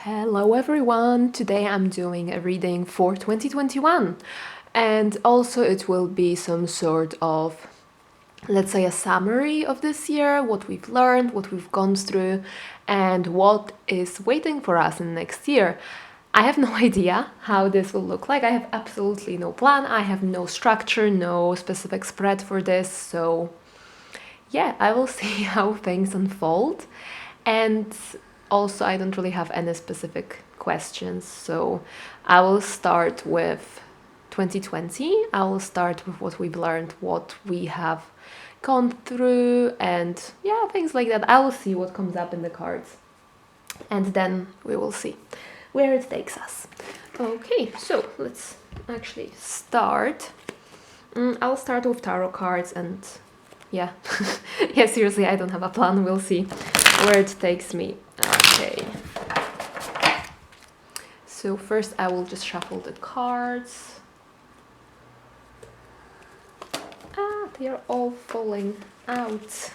Hello everyone! Today I'm doing a reading for 2021 and also it will be some sort of, let's say, a summary of this year, what we've learned, what we've gone through, and what is waiting for us in next year. I have no idea how this will look like. I have absolutely no plan. I have no structure, no specific spread for this. So yeah, I will see how things unfold. And also, I don't really have any specific questions. So I will start with 2020. I will start with what we've learned, what we have gone through, and yeah, things like that. I will see what comes up in the cards. And then we will see where it takes us. Okay, so let's actually start. I'll start with tarot cards and yeah. Yeah, seriously, I don't have a plan. We'll see where it takes me. Okay. So first I will just shuffle the cards. They are all falling out.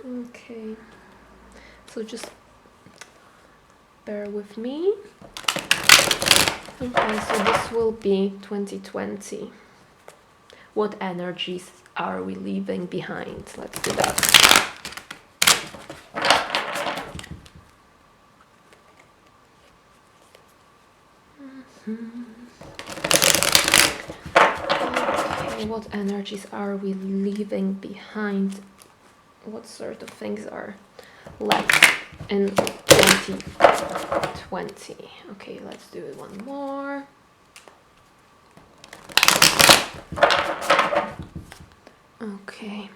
Okay. So just bear with me. Okay, so this will be 2020. What energies are we leaving behind? Let's do that. Okay, what energies are we leaving behind? What sort of things are left in 2020? Okay, let's do it one more. Okay.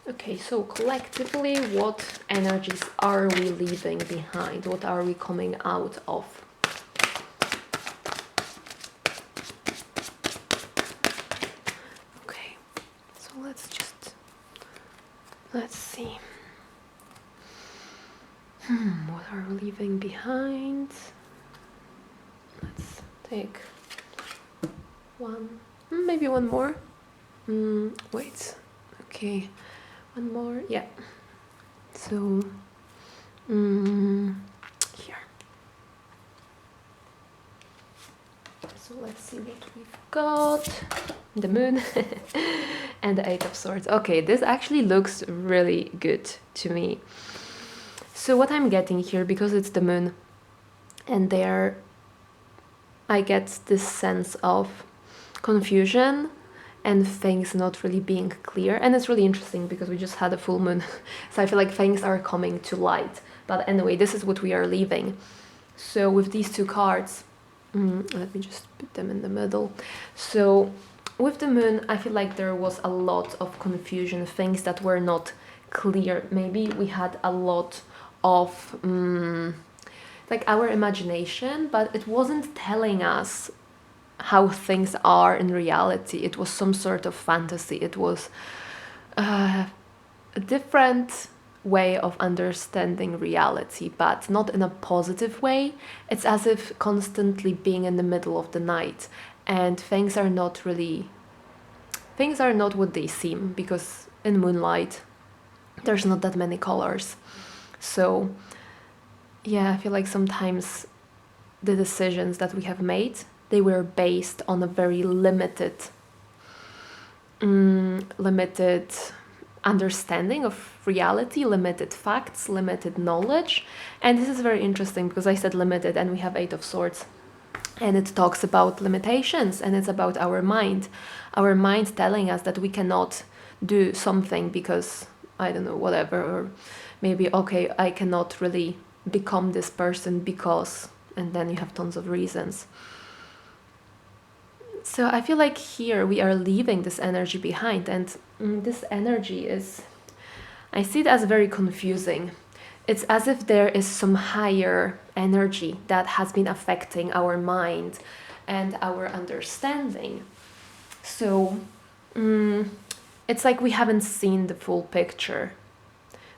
Okay, so collectively, what energies are we leaving behind? What are we coming out of? Okay, so let's see. What are we leaving behind? Let's take one, maybe one more. Wait, okay, one more, yeah. So, here. So let's see what we've got. The moon and the Eight of Swords. Okay, this actually looks really good to me. So what I'm getting here, because it's the moon and there I get this sense of confusion and things not really being clear. And it's really interesting because we just had a full moon. So I feel like things are coming to light. But anyway, this is what we are leaving. So with these two cards, let me just put them in the middle. So with the moon, I feel like there was a lot of confusion, things that were not clear. Maybe we had a lot of like our imagination, but it wasn't telling us how things are in reality. It was some sort of fantasy. It was a different way of understanding reality, but not in a positive way. It's as if constantly being in the middle of the night and things are not what they seem, because in moonlight there's not that many colors. So yeah, I feel like sometimes the decisions that we have made, they were based on a very limited understanding of reality, limited facts, limited knowledge. And this is very interesting because I said limited and we have Eight of Swords. And it talks about limitations, and it's about our mind telling us that we cannot do something because, I don't know, whatever, or maybe, okay, I cannot really become this person because, and then you have tons of reasons. So I feel like here we are leaving this energy behind, and this energy is, I see it as very confusing. It's as if there is some higher energy that has been affecting our mind and our understanding. So it's like we haven't seen the full picture.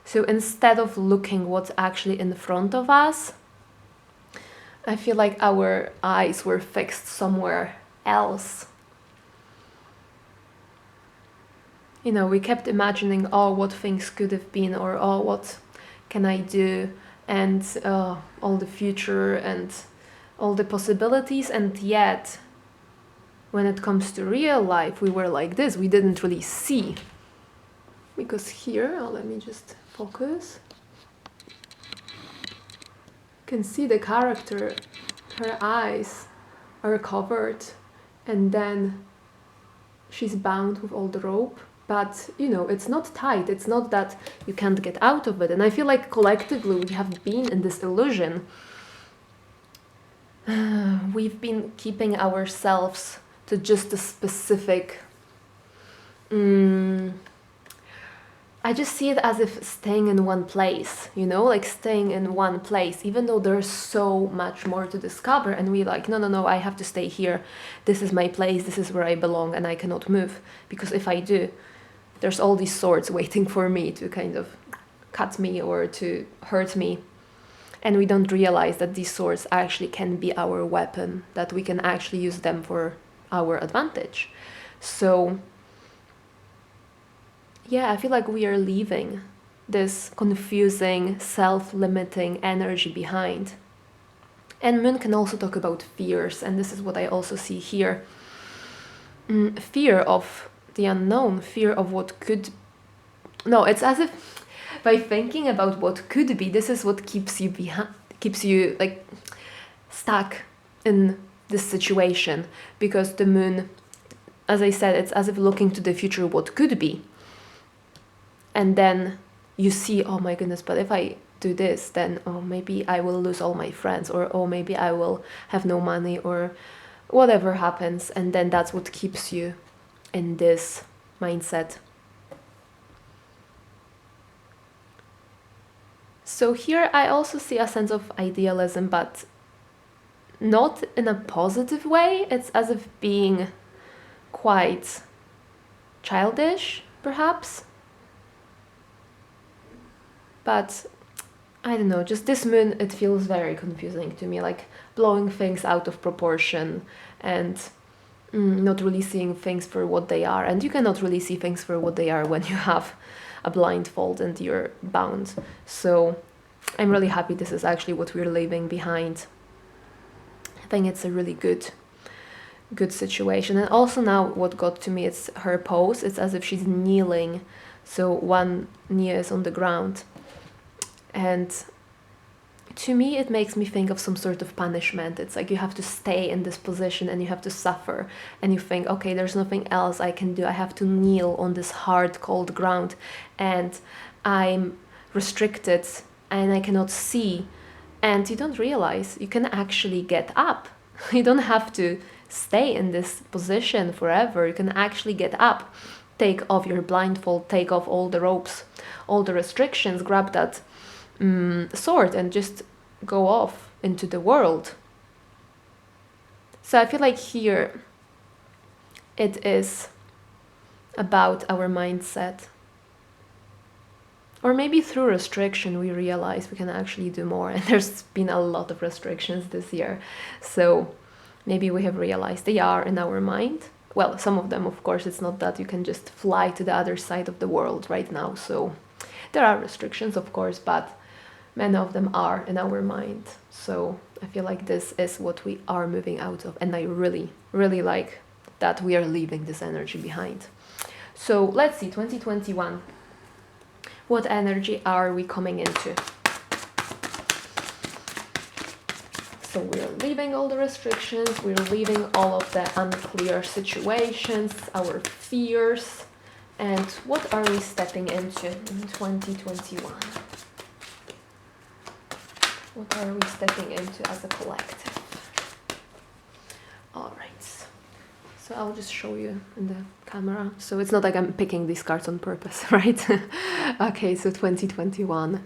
So instead of looking what's actually in front of us, I feel like our eyes were fixed somewhere else. You know, we kept imagining, oh, what things could have been, or oh, what can I do, and all the future and all the possibilities. And yet, when it comes to real life, we were like this. We didn't really see. Because here, let me just focus. You can see the character, her eyes are covered, and then she's bound with all the rope. But, you know, it's not tight. It's not that you can't get out of it. And I feel like collectively we have been in this illusion. We've been keeping ourselves to just a specific... I just see it as if staying in one place, you know, like staying in one place, even though there's so much more to discover. And we like, no, I have to stay here. This is my place. This is where I belong, and I cannot move. Because if I do, there's all these swords waiting for me to kind of cut me or to hurt me. And we don't realize that these swords actually can be our weapon, that we can actually use them for our advantage. So yeah, I feel like we are leaving this confusing, self-limiting energy behind. And Moon can also talk about fears, and this is what I also see here. Fear of the unknown, fear of what could... No, it's as if by thinking about what could be, this is what keeps you like stuck in this situation. Because the Moon, as I said, it's as if looking to the future, what could be. And then you see, oh my goodness, but if I do this, then oh, maybe I will lose all my friends, or oh, maybe I will have no money, or whatever happens. And then that's what keeps you in this mindset. So here I also see a sense of idealism, but not in a positive way. It's as if being quite childish, perhaps. But I don't know, just this Moon, it feels very confusing to me, like blowing things out of proportion and not really seeing things for what they are. And you cannot really see things for what they are when you have a blindfold and you're bound. So I'm really happy this is actually what we're leaving behind. I think it's a really good situation. And also now what got to me is her pose. It's as if she's kneeling, so one knee is on the ground. And to me, it makes me think of some sort of punishment. It's like you have to stay in this position and you have to suffer. And you think, okay, there's nothing else I can do. I have to kneel on this hard, cold ground. And I'm restricted and I cannot see. And you don't realize you can actually get up. You don't have to stay in this position forever. You can actually get up, take off your blindfold, take off all the ropes, all the restrictions, grab that sword and just go off into the world. So I feel like here it is about our mindset. Or maybe through restriction we realize we can actually do more, and there's been a lot of restrictions this year. So maybe we have realized they are in our mind. Well, some of them, of course, it's not that you can just fly to the other side of the world right now. So there are restrictions, of course, but many of them are in our mind. So I feel like this is what we are moving out of. And I really, really like that we are leaving this energy behind. So let's see, 2021. What energy are we coming into? So we're leaving all the restrictions, we're leaving all of the unclear situations, our fears, and what are we stepping into in 2021? What are we stepping into as a collective? All right, so I'll just show you in the camera. So it's not like I'm picking these cards on purpose, right? Okay, so 2021.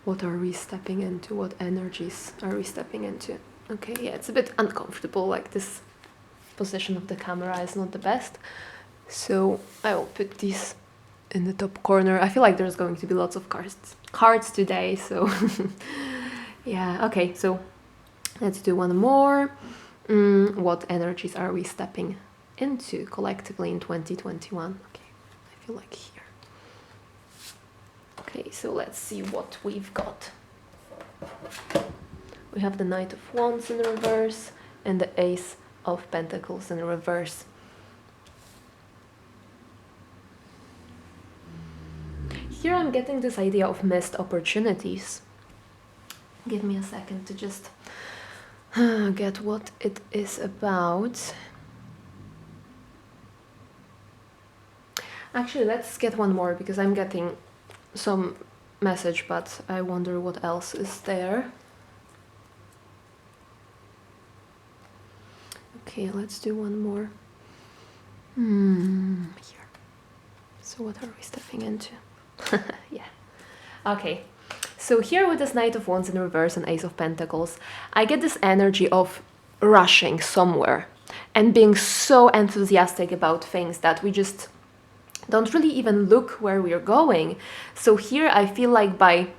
What are we stepping into? What energies are we stepping into? Okay, yeah, it's a bit uncomfortable, like this position of the camera is not the best. So I will put these in the top corner. I feel like there's going to be lots of cards today, so yeah, okay, so let's do one more. What energies are we stepping into collectively in 2021. Okay, I feel like here. Okay, so let's see what we've got. We have the Knight of Wands in reverse and the Ace of Pentacles in reverse. Here I'm getting this idea of missed opportunities. Give me a second to just get what it is about. Actually, let's get one more because I'm getting some message, but I wonder what else is there. Okay, let's do one more. Here. So what are we stepping into? Yeah. Okay. So here with this Knight of Wands in reverse and Ace of Pentacles, I get this energy of rushing somewhere and being so enthusiastic about things that we just don't really even look where we're going. So here I feel like by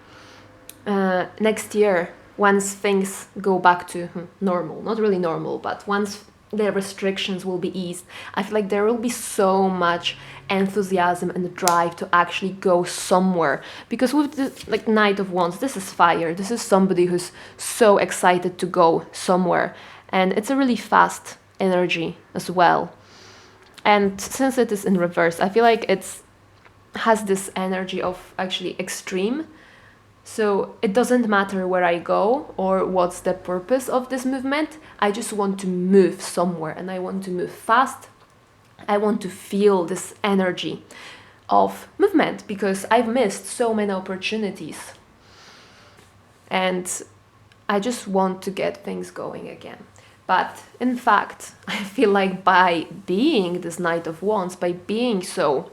next year, once things go back to normal, not really normal, but once the restrictions will be eased, I feel like there will be so much enthusiasm and drive to actually go somewhere. Because with the like Knight of Wands, this is fire. This is somebody who's so excited to go somewhere. And it's a really fast energy as well. And since it is in reverse, I feel like it has this energy of actually extreme. So it doesn't matter where I go or what's the purpose of this movement. I just want to move somewhere and I want to move fast. I want to feel this energy of movement because I've missed so many opportunities. And I just want to get things going again. But in fact, I feel like by being this Knight of Wands, by being so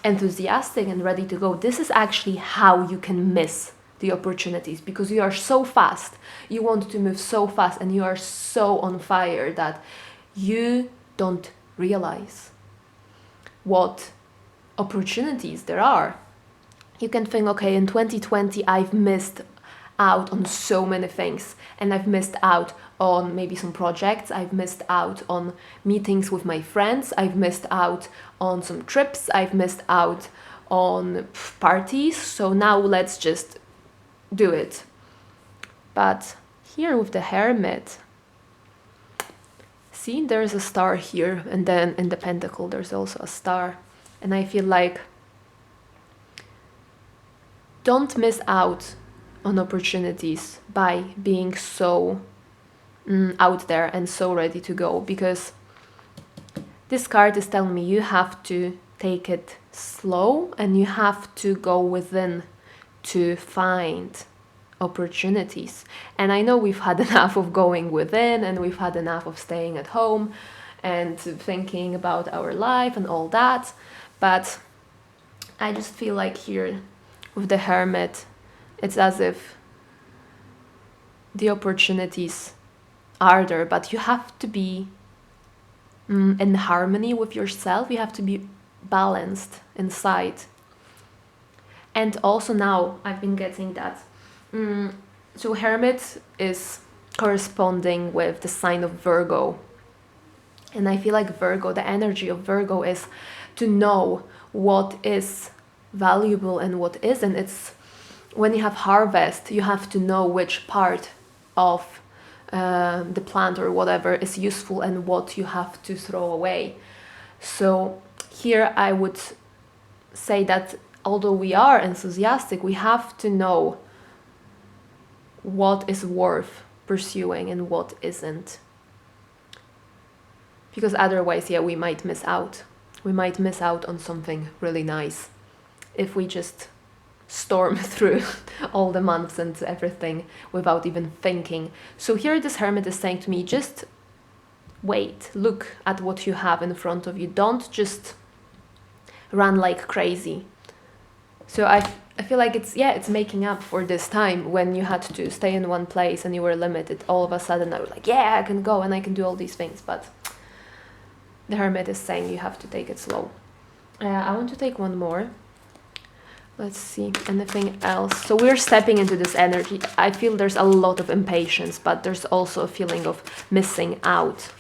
enthusiastic and ready to go, this is actually how you can miss the opportunities because you are so fast. You want to move so fast and you are so on fire that you don't realize what opportunities there are. You can think, okay, in 2020 I've missed out on so many things and I've missed out on maybe some projects, I've missed out on meetings with my friends, I've missed out on some trips, I've missed out on parties, so now let's just do it. But here with the Hermit, see, there's a star here, and then in the Pentacle there's also a star, and I feel like don't miss out on opportunities by being so out there and so ready to go, because this card is telling me you have to take it slow and you have to go within to find opportunities. And I know we've had enough of going within and we've had enough of staying at home and thinking about our life and all that, but I just feel like here with the Hermit, it's as if the opportunities are there, but you have to be in harmony with yourself. You have to be balanced inside. And also now I've been getting that. So Hermit is corresponding with the sign of Virgo. And I feel like Virgo, the energy of Virgo is to know what is valuable and what isn't. It's when you have harvest, you have to know which part of the plant or whatever is useful and what you have to throw away. So here I would say that although we are enthusiastic, we have to know what is worth pursuing and what isn't. Because otherwise, yeah, we might miss out. We might miss out on something really nice if we just storm through all the months and everything without even thinking. So here this Hermit is saying to me, just wait, look at what you have in front of you. Don't just run like crazy. So I feel like it's making up for this time when you had to stay in one place and you were limited. All of a sudden I was like, yeah, I can go and I can do all these things. But the Hermit is saying you have to take it slow. I want to take one more. Let's see, anything else? So we're stepping into this energy. I feel there's a lot of impatience, but there's also a feeling of missing out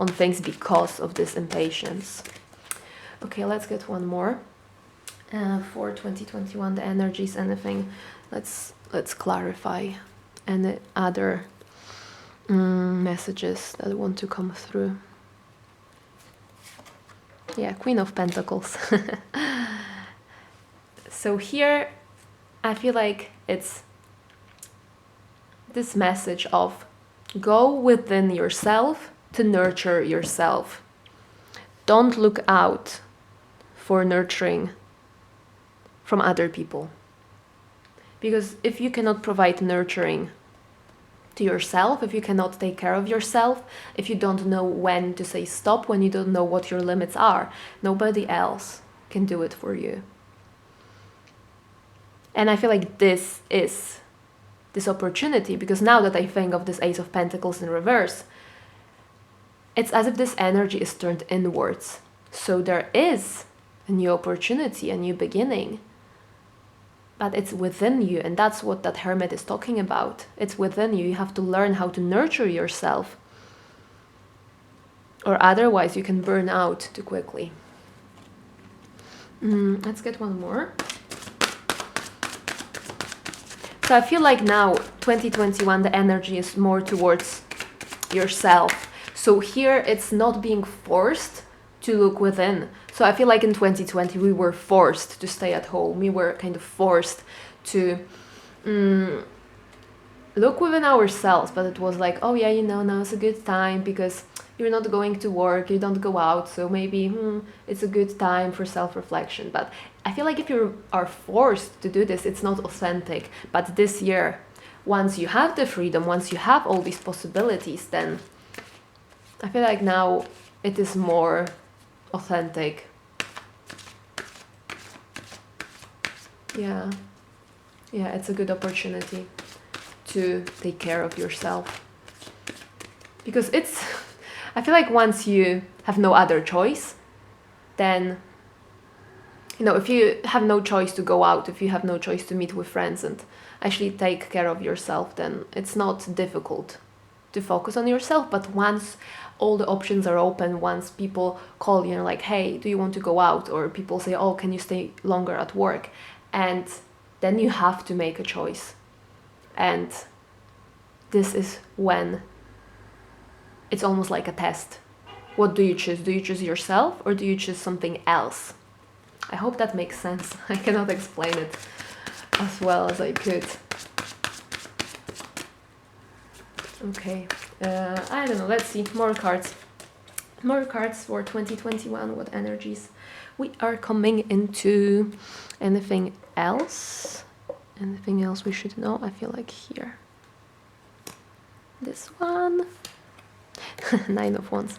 on things because of this impatience. Okay, let's get one more. For 2021, the energies, anything. Let's clarify any other messages that want to come through. Yeah, Queen of Pentacles. So here, I feel like it's this message of go within yourself to nurture yourself. Don't look out for nurturing from other people. Because if you cannot provide nurturing to yourself, if you cannot take care of yourself, if you don't know when to say stop, when you don't know what your limits are, nobody else can do it for you. And I feel like this is this opportunity, because now that I think of this Ace of Pentacles in reverse, it's as if this energy is turned inwards. So there is a new opportunity, a new beginning. But it's within you, and that's what that Hermit is talking about. It's within you. You have to learn how to nurture yourself, or otherwise you can burn out too quickly. Let's get one more. So I feel like now, 2021, the energy is more towards yourself. So here it's not being forced to look within. So I feel like in 2020 we were forced to stay at home. We were kind of forced to look within ourselves, but it was like, oh yeah, you know, now it's a good time because you're not going to work, you don't go out, so maybe it's a good time for self-reflection. But I feel like if you are forced to do this, it's not authentic. But this year, once you have the freedom, once you have all these possibilities, then I feel like now it is more authentic. Yeah, it's a good opportunity to take care of yourself, because it's I feel like once you have no other choice, then if you have no choice to go out, if you have no choice to meet with friends and actually take care of yourself, then it's not difficult to focus on yourself. But once all the options are open, once people call you and like, hey, do you want to go out? Or people say, oh, can you stay longer at work? And then you have to make a choice. And this is when it's almost like a test. What do you choose? Do you choose yourself or do you choose something else? I hope that makes sense. I cannot explain it as well as I could. Okay, I don't know, let's see, more cards. More cards for 2021, what energies we are coming into. Anything else? Anything else we should know? I feel like here. This one. 9 of Wands.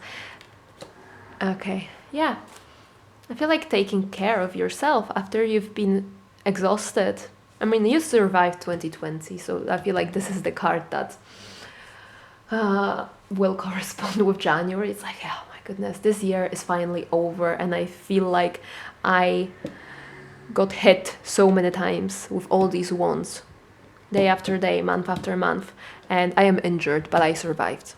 Okay, yeah. I feel like taking care of yourself after you've been exhausted. I mean, you survived 2020, so I feel like this is the card that will correspond with January. It's like, oh my goodness, this year is finally over, and I feel like I got hit so many times with all these wands, day after day, month after month, and I am injured, but I survived.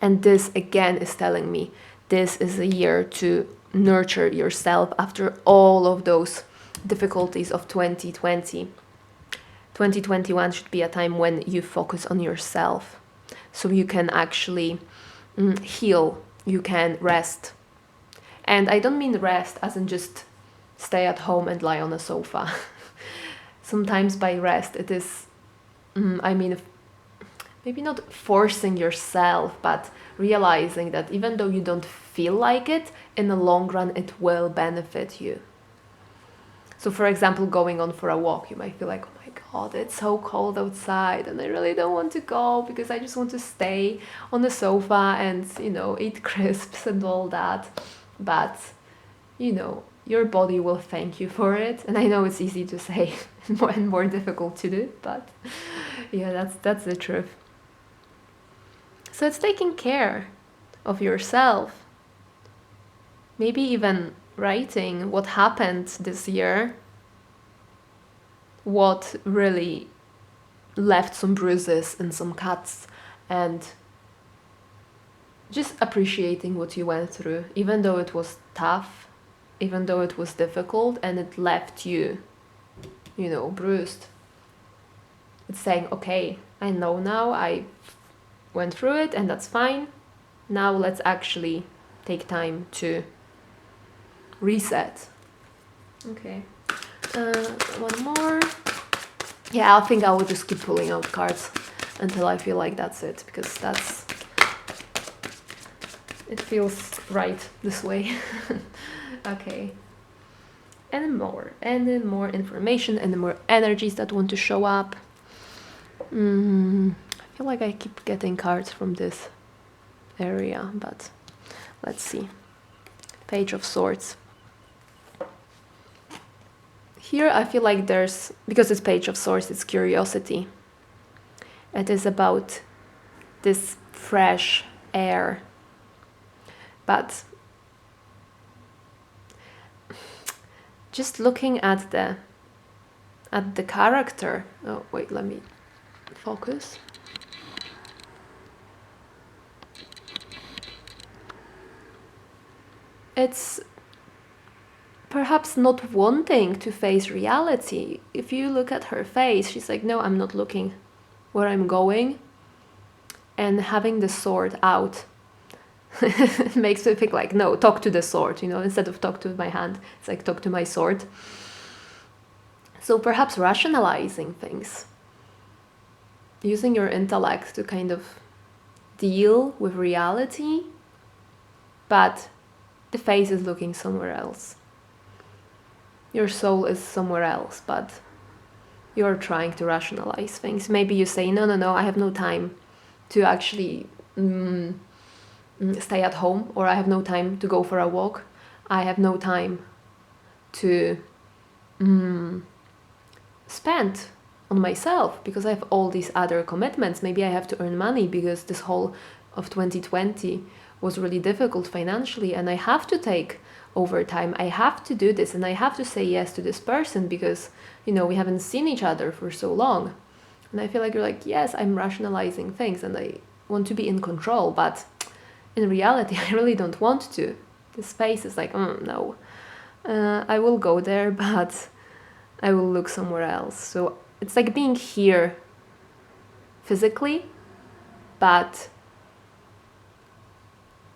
And this again is telling me this is a year to nurture yourself after all of those difficulties of 2020. 2021 should be a time when you focus on yourself, so you can actually heal, you can rest. And I don't mean rest as in just stay at home and lie on a sofa. Sometimes by rest it is, maybe not forcing yourself, but realizing that even though you don't feel like it, in the long run it will benefit you. So for example, going on for a walk, you might feel like, oh my god, it's so cold outside and I really don't want to go because I just want to stay on the sofa and, eat crisps and all that. But, your body will thank you for it. And I know it's easy to say and more difficult to do, but yeah, that's the truth. So it's taking care of yourself. Maybe even writing what happened this year, what really left some bruises and some cuts, and just appreciating what you went through, even though it was tough, even though it was difficult and it left you, you know, bruised. It's saying, okay, I know now, I went through it and that's fine. Now let's actually take time to reset. Okay. One more. Yeah, I think I will just keep pulling out cards until I feel like that's it, because it feels right this way. Okay. And then more information and more energies that want to show up. I feel like I keep getting cards from this area, but let's see. Page of Swords. Here I feel like there's, because it's Page of Swords, it's curiosity. It is about this fresh air. But just looking at the character. Oh wait, let me focus. It's perhaps not wanting to face reality. If you look at her face, she's like, no, I'm not looking where I'm going. And having the sword out makes me think like, no, talk to the sword, you know, instead of talk to my hand, it's like talk to my sword. So perhaps rationalizing things, using your intellect to kind of deal with reality, but the face is looking somewhere else. Your soul is somewhere else, but you're trying to rationalize things. Maybe you say, no, I have no time to actually stay at home, or I have no time to go for a walk. I have no time to spend on myself because I have all these other commitments. Maybe I have to earn money because this whole of 2020 was really difficult financially, and I have to take overtime. I have to do this, and I have to say yes to this person because, you know, we haven't seen each other for so long. And I feel like you're like, yes, I'm rationalizing things and I want to be in control, but in reality, I really don't want to. The space is like, no, I will go there, but I will look somewhere else. So it's like being here physically, but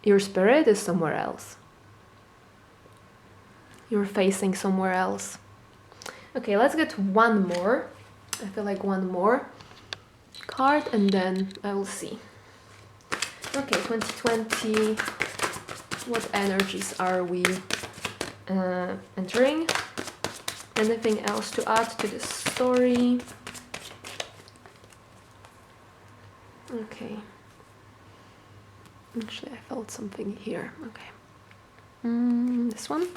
your spirit is somewhere else. You're facing somewhere else. Okay, let's get one more. I feel like one more card and then I will see. Okay, 2020. What energies are we entering? Anything else to add to this story? Okay. Actually, I felt something here. Okay. This one?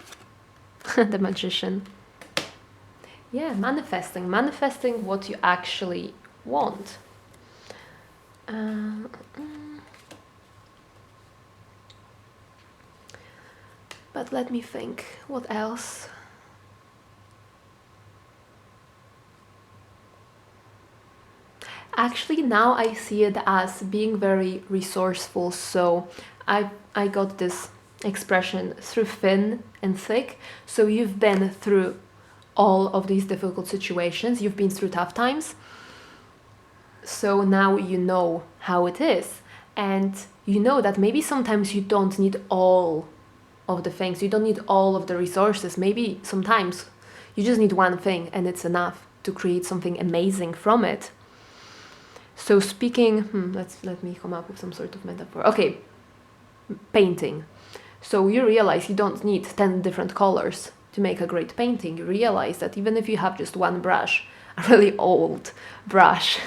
The Magician. Yeah, manifesting what you actually want. But let me think, what else? Actually, now I see it as being very resourceful. So I got this expression through thin and thick. So you've been through all of these difficult situations. You've been through tough times. So now you know how it is. And you know that maybe sometimes you don't need all of the things. You don't need all of the resources. Maybe sometimes you just need one thing and it's enough to create something amazing from it. So speaking, let me come up with some sort of metaphor. Okay, painting. So you realize you don't need 10 different colors to make a great painting. You realize that even if you have just one brush, a really old brush,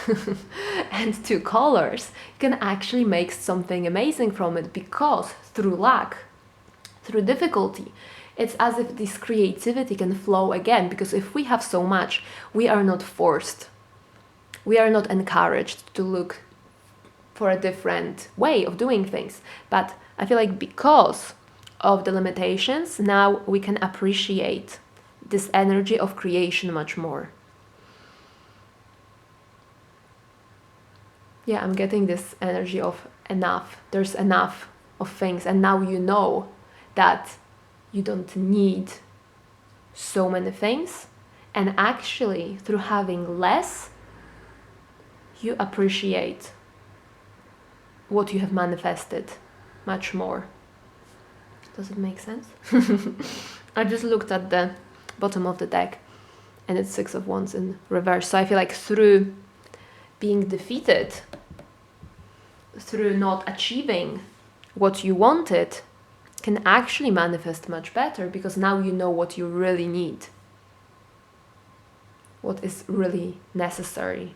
and 2 colors, you can actually make something amazing from it, because through lack, through difficulty, it's as if this creativity can flow again. Because if we have so much, we are not forced. We are not encouraged to look for a different way of doing things. But I feel like because of the limitations, now we can appreciate this energy of creation much more. Yeah, I'm getting this energy of enough. There's enough of things, and now you know that you don't need so many things, and actually through having less you appreciate what you have manifested much more. Does it make sense? I just looked at the bottom of the deck and it's 6 of Wands in reverse, so I feel like through being defeated, through not achieving what you wanted, can actually manifest much better, because now you know what you really need, what is really necessary,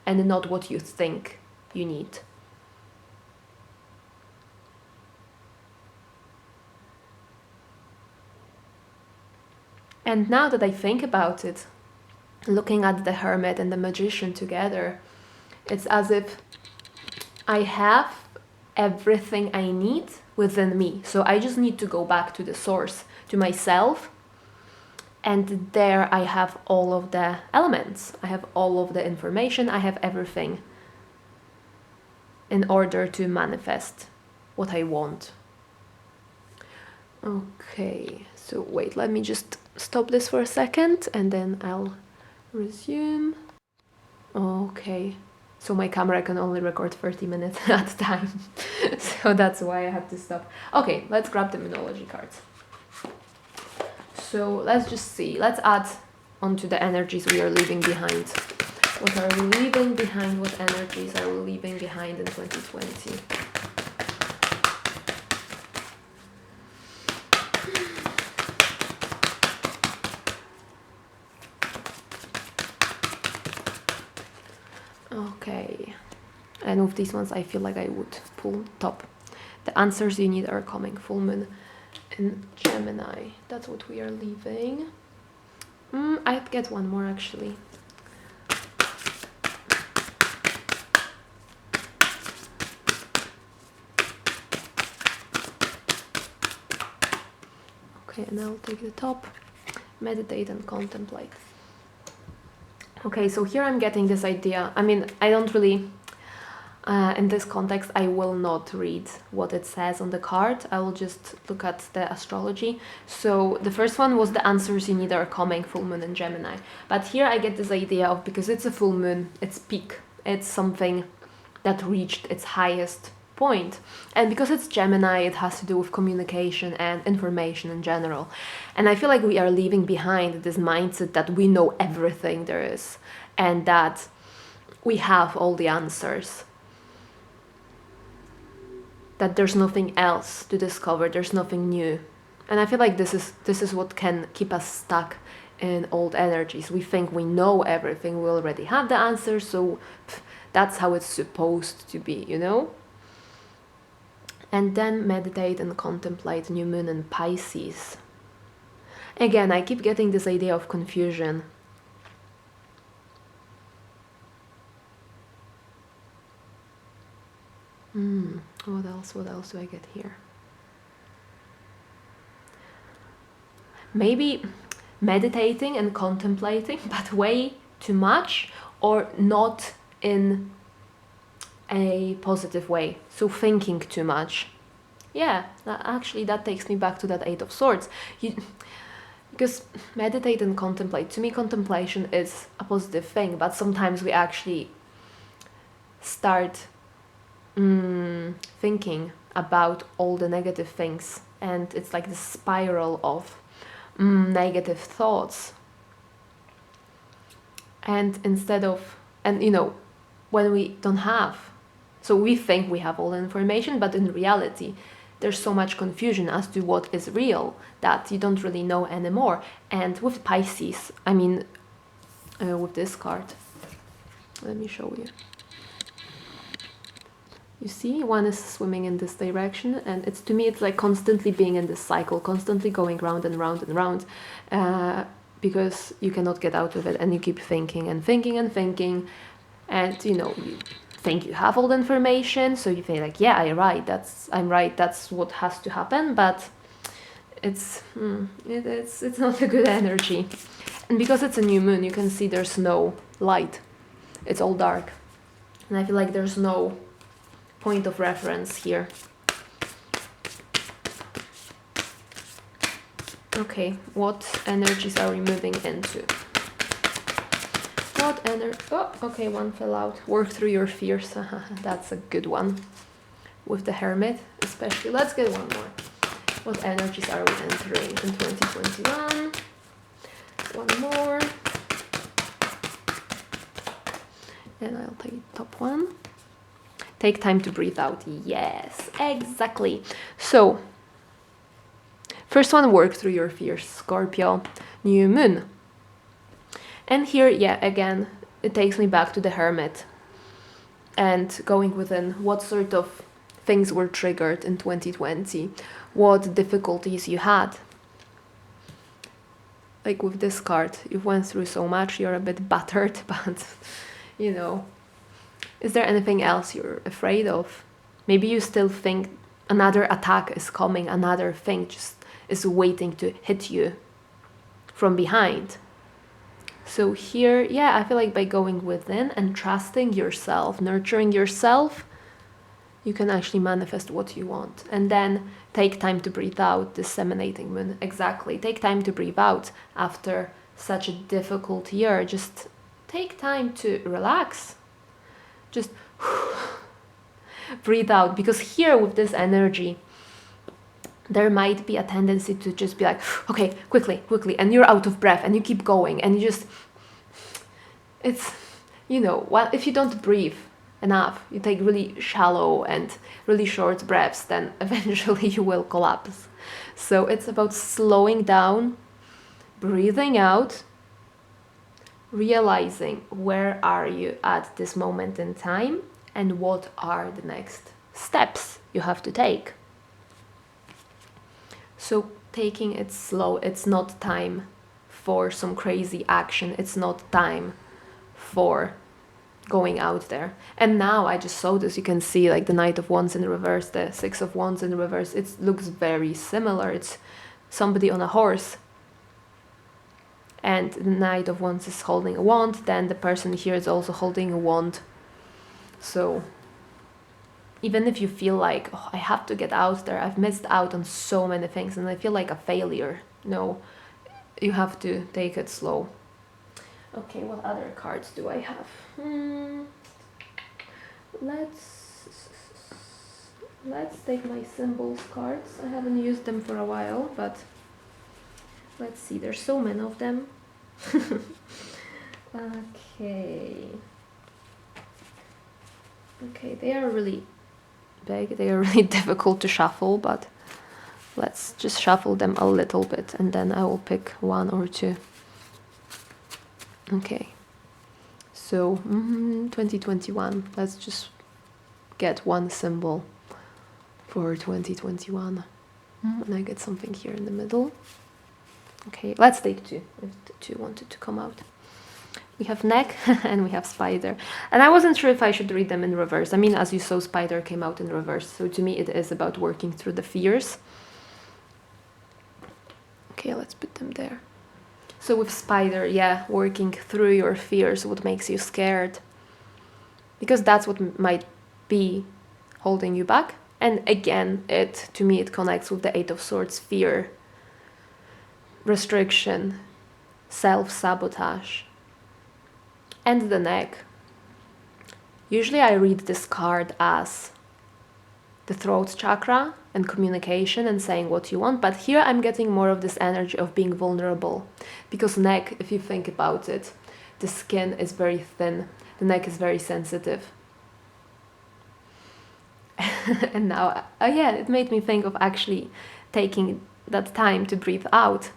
and not what you think you need. And now that I think about it, looking at the Hermit and the Magician together, it's as if I have everything I need within me. So I just need to go back to the source, to myself, and there I have all of the elements. I have all of the information, I have everything in order to manifest what I want. Okay, so wait, let me just stop this for a second and then I'll resume. Okay, so my camera can only record 30 minutes at a time, so that's why I have to stop. Okay, let's grab the Moonology cards. So let's just see, let's add onto the energies we are leaving behind. What are we leaving behind? What energies are we leaving behind in 2020? Okay, and with these ones I feel like I would pull top. The answers you need are coming. Full moon in Gemini, that's what we are leaving. I'd get one more actually. Okay, and I'll take the top. Meditate and contemplate. Okay, so here I'm getting this idea. I mean, I don't really, in this context, I will not read what it says on the card. I will just look at the astrology. So the first one was the answers you need are coming, full moon in Gemini. But here I get this idea of, because it's a full moon, it's peak. It's something that reached its highest point. And because it's Gemini, it has to do with communication and information in general. And I feel like we are leaving behind this mindset that we know everything there is and that we have all the answers, that there's nothing else to discover, there's nothing new. And I feel like this is what can keep us stuck in old energies. We think we know everything, we already have the answers, so that's how it's supposed to be, you know? And then meditate and contemplate, new moon in Pisces. Again, I keep getting this idea of confusion. What else do I get here? Maybe meditating and contemplating, but way too much, or not in a positive way, so thinking too much. Yeah, actually that takes me back to that 8 of Swords. Because meditate and contemplate, to me contemplation is a positive thing, but sometimes we actually start thinking about all the negative things, and it's like the spiral of negative thoughts. And instead of, and you know, when we don't have, so we think we have all the information, but in reality there's so much confusion as to what is real that you don't really know anymore. And with Pisces, I mean, with this card, let me show you. You see, one is swimming in this direction, and it's, to me, it's like constantly being in this cycle, constantly going round and round and round, because you cannot get out of it, and you keep thinking and thinking and thinking, and you know, you think you have all the information, so you think like, yeah, I'm right, that's what has to happen, but it's not a good energy. And because it's a new moon, you can see there's no light, it's all dark, and I feel like there's no point of reference here. Okay, what energies are we moving into? What energy? Oh, okay, one fell out. Work through your fears. That's a good one. With the Hermit, especially. Let's get one more. What energies are we entering in 2021? One more. And I'll take top one. Take time to breathe out. Yes, exactly. So, first one, work through your fears. Scorpio, new moon. And here, yeah, again, it takes me back to the Hermit. And going within, what sort of things were triggered in 2020? What difficulties you had? Like with this card, you went through so much, you're a bit battered, but, you know, is there anything else you're afraid of? Maybe you still think another attack is coming, another thing just is waiting to hit you from behind. So here, yeah, I feel like by going within and trusting yourself, nurturing yourself, you can actually manifest what you want. And then take time to breathe out, disseminating moon. Exactly. Take time to breathe out after such a difficult year. Just take time to relax. Just breathe out. Because here with this energy, there might be a tendency to just be like, okay, quickly, and you're out of breath and you keep going and you just, it's, you know, well, if you don't breathe enough, you take really shallow and really short breaths, then eventually you will collapse. So it's about slowing down, breathing out, realizing where are you at this moment in time and what are the next steps you have to take. So taking it slow, it's not time for some crazy action, it's not time for going out there. And now I just saw this, you can see like the Knight of Wands in reverse, the Six of Wands in reverse, it looks very similar. It's somebody on a horse and the Knight of Wands is holding a wand, then the person here is also holding a wand. So even if you feel like, oh, I have to get out there, I've missed out on so many things and I feel like a failure, no, you have to take it slow. Okay, what other cards do I have? Let's take my symbols cards. I haven't used them for a while, but let's see, there's so many of them. Okay, they are really big, they are really difficult to shuffle, but let's just shuffle them a little bit and then I will pick one or two. Okay, so 2021, let's just get one symbol for 2021 and I get something here in the middle. Okay, let's take two if the two wanted to come out. We have neck and we have spider, and I wasn't sure if I should read them in reverse. I mean, as you saw, spider came out in reverse, so to me it is about working through the fears. Okay, let's put them there. So with spider, yeah, working through your fears, what makes you scared, because that's what might be holding you back. And again, to me it connects with the Eight of Swords, fear, restriction, self-sabotage. And the neck. Usually I read this card as the throat chakra and communication and saying what you want, but here I'm getting more of this energy of being vulnerable, because neck, if you think about it, the skin is very thin, the neck is very sensitive. And now, yeah, it made me think of actually taking that time to breathe out,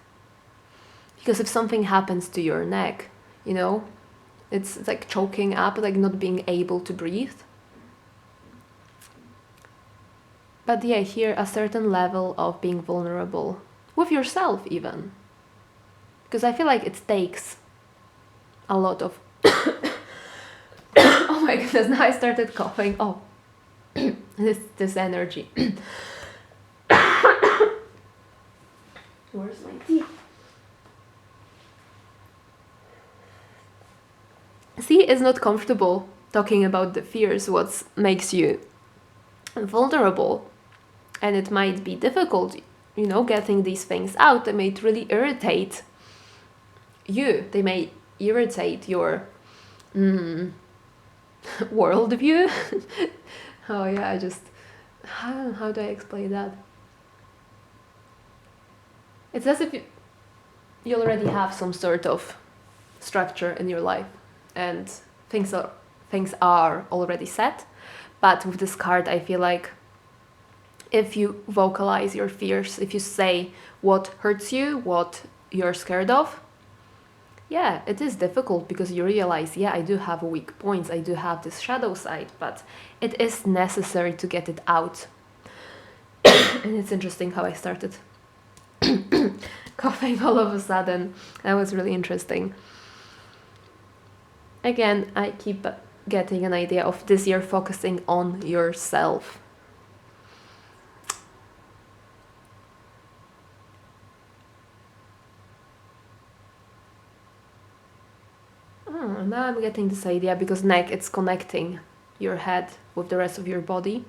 because if something happens to your neck, you know, it's like choking up, like not being able to breathe. But yeah, here a certain level of being vulnerable with yourself even. Because I feel like it takes a lot of... Oh my goodness, now I started coughing. Oh, this energy. Where's my tea? See, it's not comfortable talking about the fears, what makes you vulnerable. And it might be difficult. getting these things out. They may really irritate you. They may irritate your worldview. Oh yeah, how do I explain that? It's as if you already have some sort of structure in your life, and things are already set. But with this card, I feel like if you vocalize your fears, if you say what hurts you, what you're scared of, yeah, it is difficult because you realize, yeah, I do have weak points, I do have this shadow side, but it is necessary to get it out. And it's interesting how I started coughing all of a sudden. That was really interesting. Again, I keep getting an idea of this year focusing on yourself. Now I'm getting this idea because neck, it's connecting your head with the rest of your body.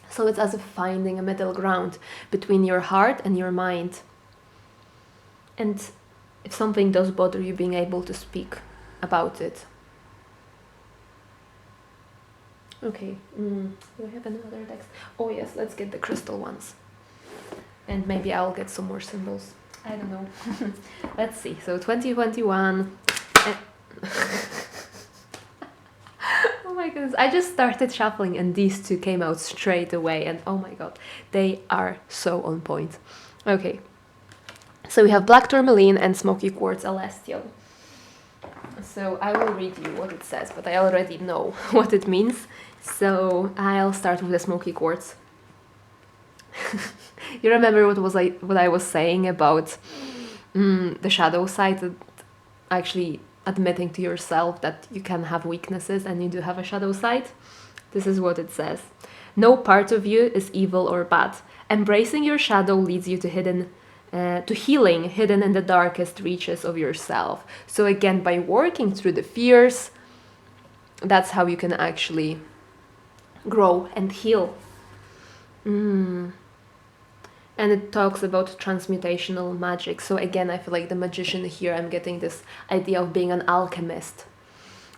So it's as if finding a middle ground between your heart and your mind. And if something does bother you, being able to speak about it. Okay, do I have another text? Oh yes, let's get the crystal ones. And maybe I'll get some more symbols. I don't know. Let's see. So 2021. Oh my goodness, I just started shuffling and these two came out straight away, and oh my god, they are so on point. Okay, so we have Black Tourmaline and Smoky Quartz Celestial. So I will read you what it says, but I already know what it means, so I'll start with the Smoky Quartz. You remember what I was saying about the shadow side, actually admitting to yourself that you can have weaknesses and you do have a shadow side? This is what it says. No part of you is evil or bad. Embracing your shadow leads you to healing hidden in the darkest reaches of yourself. So again, by working through the fears, that's how you can actually grow and heal. And it talks about transmutational magic. So again, I feel like the magician here, I'm getting this idea of being an alchemist,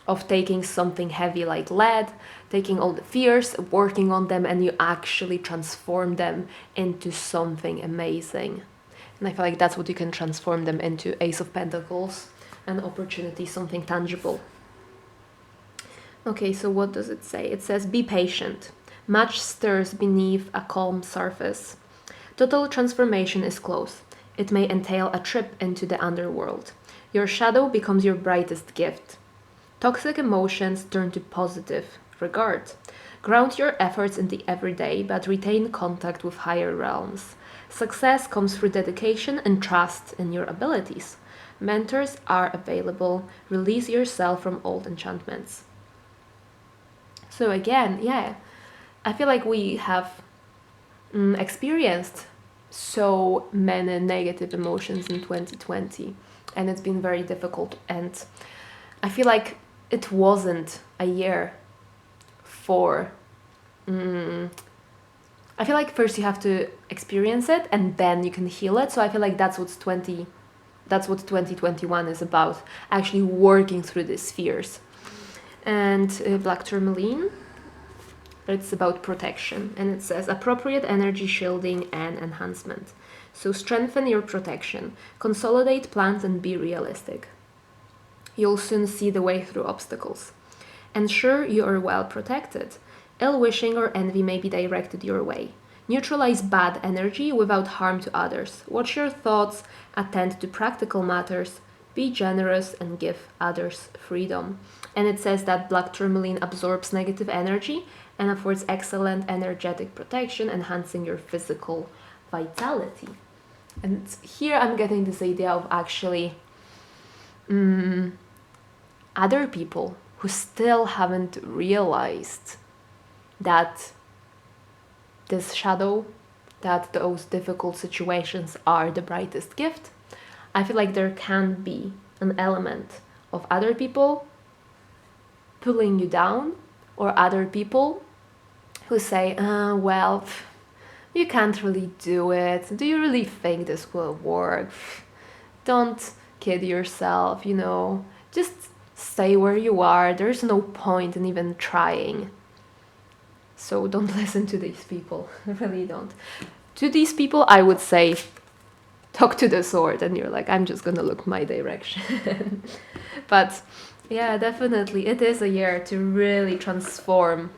of taking something heavy like lead, taking all the fears, working on them, and you actually transform them into something amazing. And I feel like that's what you can transform them into. Ace of Pentacles, an opportunity, something tangible. Okay, so what does it say? It says, be patient. Much stirs beneath a calm surface. Total transformation is close. It may entail a trip into the underworld. Your shadow becomes your brightest gift. Toxic emotions turn to positive regard. Ground your efforts in the everyday, but retain contact with higher realms. Success comes through dedication and trust in your abilities. Mentors are available. Release yourself from old enchantments. So again, yeah, I feel like we have experienced so many negative emotions in 2020, and it's been very difficult, and I feel like it wasn't a year for I feel like first you have to experience it and then you can heal it. So I feel like that's what 2021 is about, actually working through these fears. And Black Tourmaline, it's about protection, and it says appropriate energy shielding and enhancement. So strengthen your protection, consolidate plans, and be realistic. You'll soon see the way through obstacles. Ensure you are well protected. Ill wishing or envy may be directed your way. Neutralize bad energy without harm to others. Watch your thoughts, attend to practical matters, be generous, and give others freedom. And it says that Black Tourmaline absorbs negative energy and affords excellent energetic protection, enhancing your physical vitality. And here I'm getting this idea of actually other people who still haven't realized that this shadow, that those difficult situations are the brightest gift. I feel like there can be an element of other people pulling you down, or other people who say, well, You can't really do it. Do you really think this will work? Don't kid yourself, you know. Just stay where you are. There's no point in even trying. So don't listen to these people. Really don't. To these people, I would say, talk to the sword, and you're like, I'm just gonna look my direction. But yeah, definitely, it is a year to really transform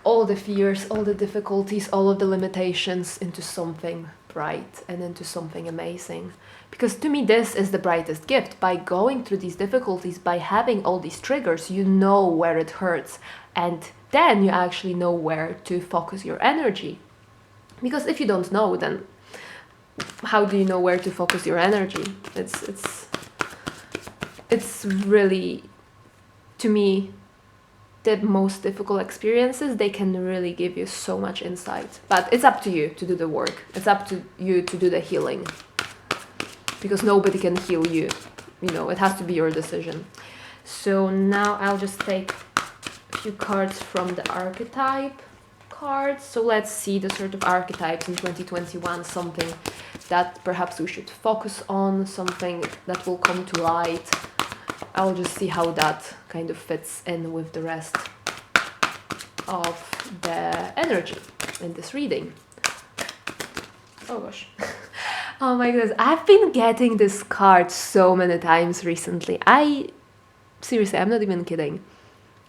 all the fears, all the difficulties, all of the limitations into something bright and into something amazing. Because to me, this is the brightest gift. By going through these difficulties, by having all these triggers, you know where it hurts, and then you actually know where to focus your energy. Because if you don't know, then how do you know where to focus your energy? It's really, to me, the most difficult experiences, they can really give you so much insight. But it's up to you to do the work. It's up to you to do the healing. Because nobody can heal you. You know, it has to be your decision. So now I'll just take a few cards from the archetype cards. So let's see the sort of archetypes in 2021, something that perhaps we should focus on, something that will come to light. I'll just see how that kind of fits in with the rest of the energy in this reading. Oh gosh. Oh my goodness, I've been getting this card so many times recently. Seriously, I'm not even kidding.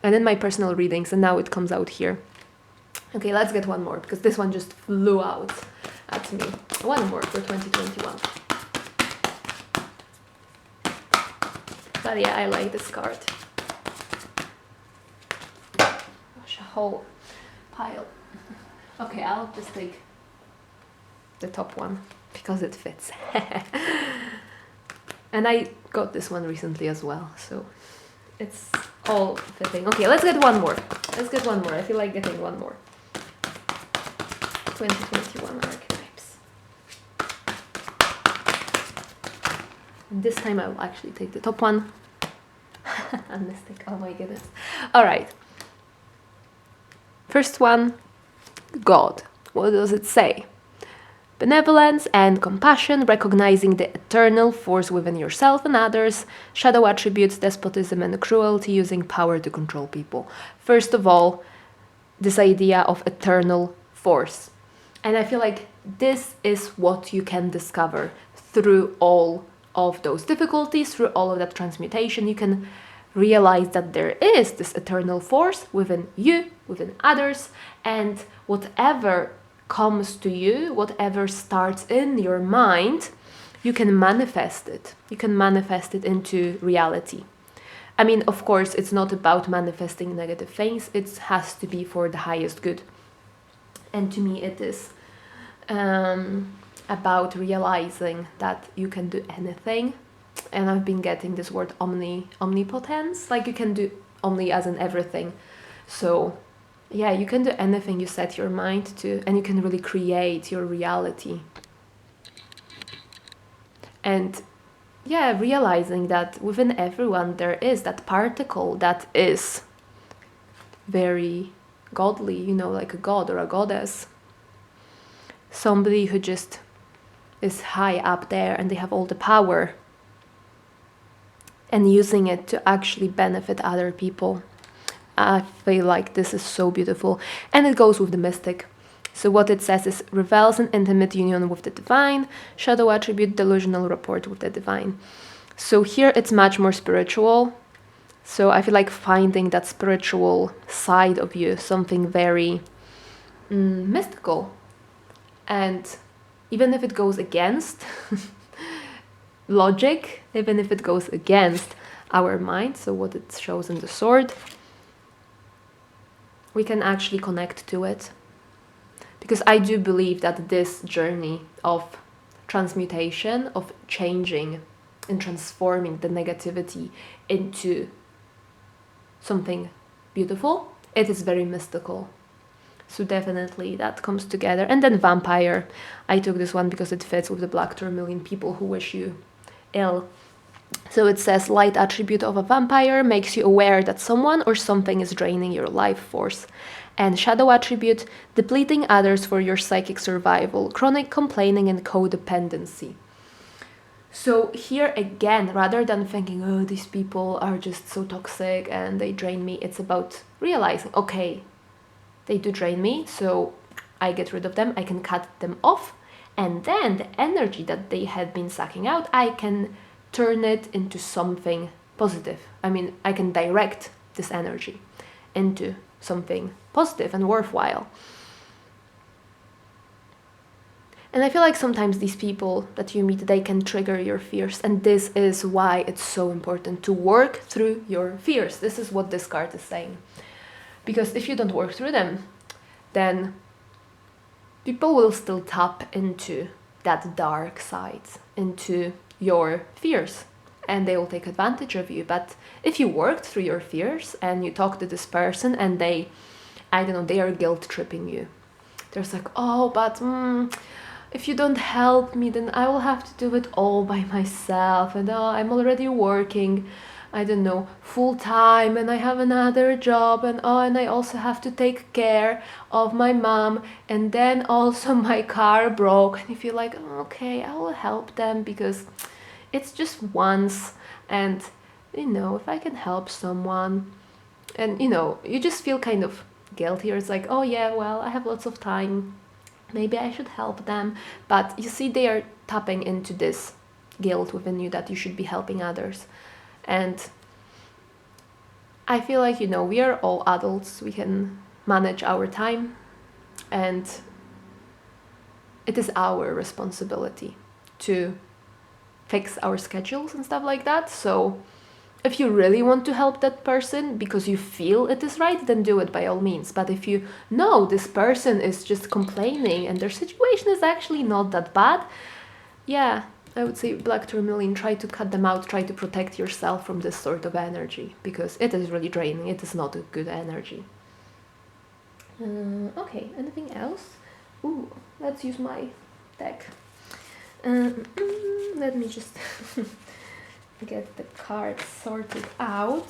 And in my personal readings, and now it comes out here. Okay, let's get one more, because this one just flew out at me. One more for 2021. But yeah, I like this card. Gosh, a whole pile. Okay, I'll just take the top one, because it fits. And I got this one recently as well, so it's all fitting. Okay, let's get one more. I feel like getting one more. 2021 archetypes. And this time I will actually take the top one. A mystic, oh my goodness. Alright. First one, God. What does it say? Benevolence and compassion, recognizing the eternal force within yourself and others, shadow attributes, despotism and cruelty, using power to control people. First of all, this idea of eternal force. And I feel like this is what you can discover through all of those difficulties, through all of that transmutation. You can realize that there is this eternal force within you, within others, and whatever comes to you, whatever starts in your mind, you can manifest it. You can manifest it into reality. I mean, of course, it's not about manifesting negative things. It has to be for the highest good. And to me, it is about realizing that you can do anything. And I've been getting this word omnipotence, like you can do omni as in everything. So yeah, you can do anything you set your mind to, and you can really create your reality. And yeah, realizing that within everyone there is that particle that is very godly, you know, like a god or a goddess. Somebody who just is high up there and they have all the power and using it to actually benefit other people. I feel like this is so beautiful. And it goes with the mystic. So what it says is, revels in intimate union with the divine, shadow attribute, delusional rapport with the divine. So here it's much more spiritual. So I feel like finding that spiritual side of you, something very mystical. And even if it goes against logic, even if it goes against our mind, so what it shows in the sword, we can actually connect to it. Because I do believe that this journey of transmutation, of changing and transforming the negativity into something beautiful, it is very mystical. So definitely that comes together. And then vampire. I took this one because it fits with the black tourmaline, people who wish you ill. So it says, light attribute of a vampire makes you aware that someone or something is draining your life force And shadow attribute, depleting others for your psychic survival, chronic complaining and codependency. So here again, rather than thinking, oh, these people are just so toxic and they drain me, it's about realizing, okay, they do drain me, so I get rid of them, I can cut them off, and then the energy that they had been sucking out, I can turn it into something positive. I mean, I can direct this energy into something positive and worthwhile. And I feel like sometimes these people that you meet, they can trigger your fears. And this is why it's so important to work through your fears. This is what this card is saying. Because if you don't work through them, then people will still tap into that dark side, into your fears, and they will take advantage of you. But if you worked through your fears and you talk to this person and they, I don't know, they are guilt tripping you. There's like, oh, but if you don't help me, then I will have to do it all by myself. And oh, I'm already working, I don't know, full time, and I have another job, and oh, and I also have to take care of my mom, and then also my car broke. And you feel like, oh, okay, I will help them because it's just once, and you know, if I can help someone, and you know, you just feel kind of guilty, or it's like, oh yeah, well, I have lots of time, maybe I should help them. But you see, they are tapping into this guilt within you that you should be helping others. And I feel like, you know, we are all adults, we can manage our time, and it is our responsibility to fix our schedules and stuff like that. So if you really want to help that person because you feel it is right, then do it by all means. But if you know this person is just complaining and their situation is actually not that bad, yeah, I would say black tourmaline, try to cut them out, try to protect yourself from this sort of energy, because it is really draining, it is not a good energy. Okay, anything else? Ooh, let's use my deck. Let me just get the cards sorted out.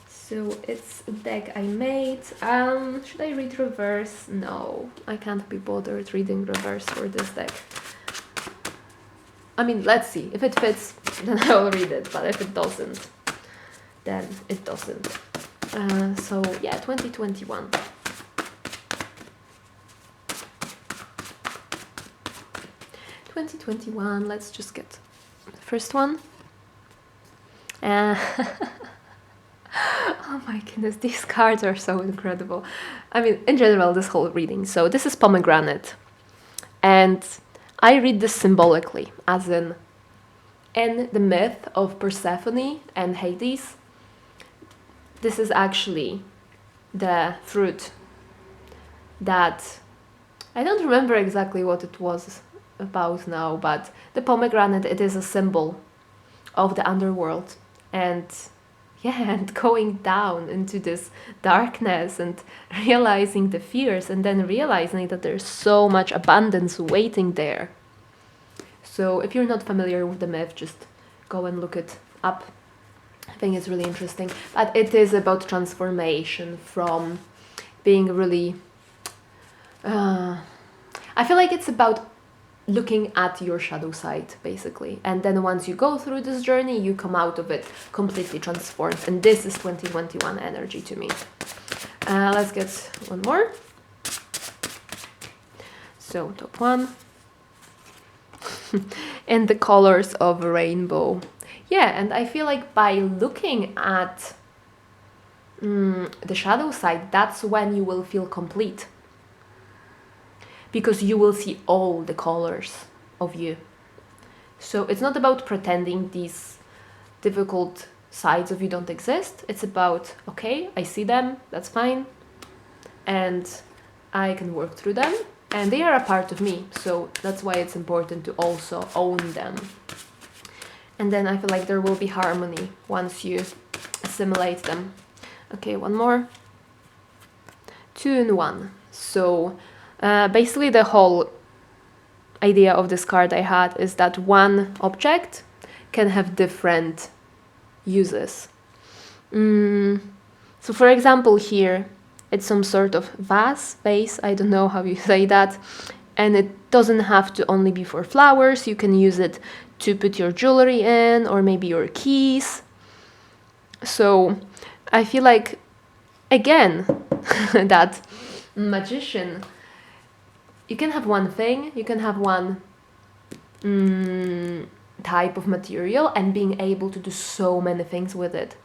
So it's a deck I made. Should I read reverse? No, I can't be bothered reading reverse for this deck. I mean, let's see. If it fits, then I will read it. But if it doesn't, then it doesn't. So yeah, 2021. 2021, let's just get the first one. Oh my goodness, these cards are so incredible. I mean, in general, this whole reading. So this is pomegranate. And I read this symbolically, as in the myth of Persephone and Hades, this is actually the fruit that, I don't remember exactly what it was about now, but the pomegranate, it is a symbol of the underworld, and yeah, and going down into this darkness and realizing the fears, and then realizing that there's so much abundance waiting there. So if you're not familiar with the myth, just go and look it up. I think it's really interesting. But it is about transformation from being really... I feel like it's about looking at your shadow side, basically. And then once you go through this journey, you come out of it completely transformed. And this is 2021 energy to me. Let's get one more. So, top one. And the colors of a rainbow. Yeah, and I feel like by looking at the shadow side, that's when you will feel complete. Because you will see all the colors of you. So it's not about pretending these difficult sides of you don't exist. It's about, okay, I see them, that's fine. And I can work through them. And they are a part of me. So that's why it's important to also own them. And then I feel like there will be harmony once you assimilate them. Okay, one more. 2 in 1. So basically the whole idea of this card I had is that one object can have different uses. So for example here, It's some sort of vase, I don't know how you say that. And it doesn't have to only be for flowers. You can use it to put your jewelry in, or maybe your keys. So I feel like, again, that magician, you can have one thing, you can have one type of material and being able to do so many things with it.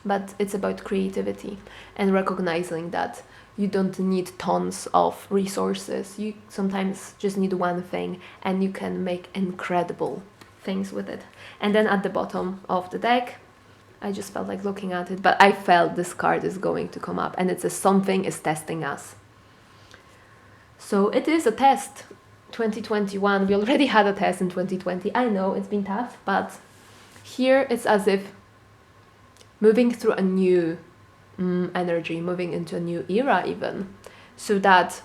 But it's about creativity and recognizing that you don't need tons of resources. You sometimes just need one thing and you can make incredible things with it. And then at the bottom of the deck, I just felt like looking at it, but I felt this card is going to come up, and it says something is testing us. So it is a test. 2021, we already had a test in 2020. I know it's been tough, but here it's as if moving through a new energy, moving into a new era even, so that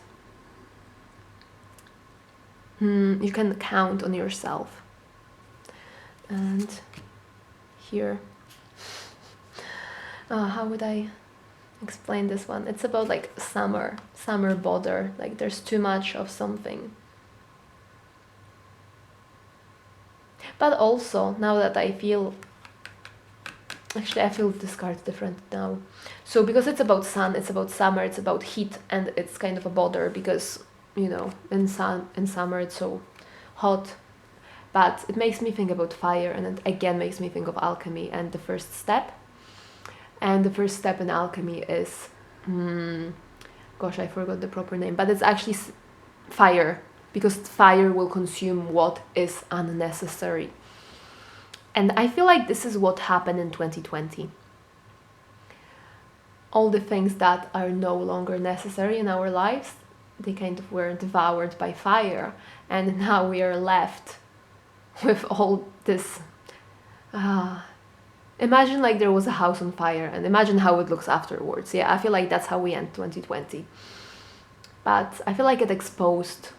you can count on yourself. And here, how would I explain this one? It's about like summer bother, like there's too much of something. But also, now that I feel this card different now. So because it's about sun, it's about summer, it's about heat, and it's kind of a bother because, you know, in summer it's so hot. But it makes me think about fire, and it again makes me think of alchemy and the first step. And the first step in alchemy is, gosh, I forgot the proper name, but it's actually fire, because fire will consume what is unnecessary. And I feel like this is what happened in 2020. All the things that are no longer necessary in our lives, they kind of were devoured by fire. And now we are left with all this. Imagine like there was a house on fire, and imagine how it looks afterwards. Yeah, I feel like that's how we end 2020. But I feel like it exposed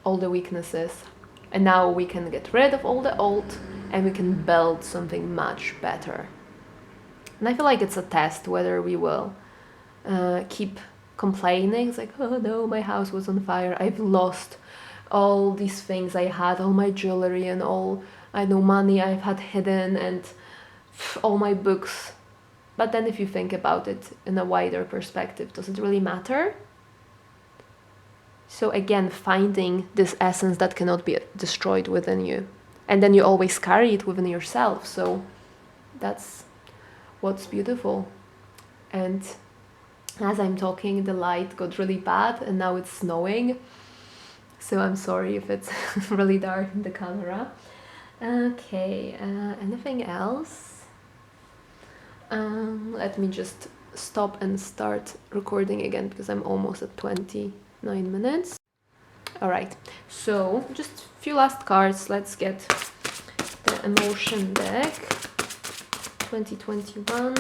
all the weaknesses. And now we can get rid of all the old, and we can build something much better. And I feel like it's a test whether we will keep complaining. It's like, oh no, my house was on fire. I've lost all these things I had, all my jewelry and all, I know, money I've had hidden, and all my books. But then if you think about it in a wider perspective, does it really matter? So again, finding this essence that cannot be destroyed within you. And then you always carry it within yourself. So that's what's beautiful. And as I'm talking, the light got really bad, and now it's snowing. So I'm sorry if it's really dark in the camera. Okay, anything else? Let me just stop and start recording again, because I'm almost at 29 minutes. All right, so just a few last cards. Let's get the emotion deck 2021.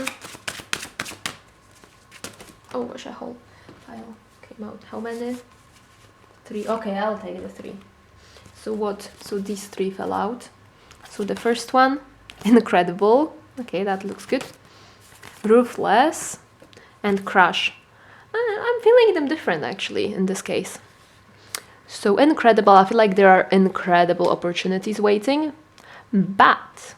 Oh gosh, a whole pile came out. How many? 3. Okay, I'll take the 3. So these 3 fell out. So the first one, incredible. Okay, that looks good. Ruthless and crush. I'm feeling them different actually in this case. So incredible, I feel like there are incredible opportunities waiting, but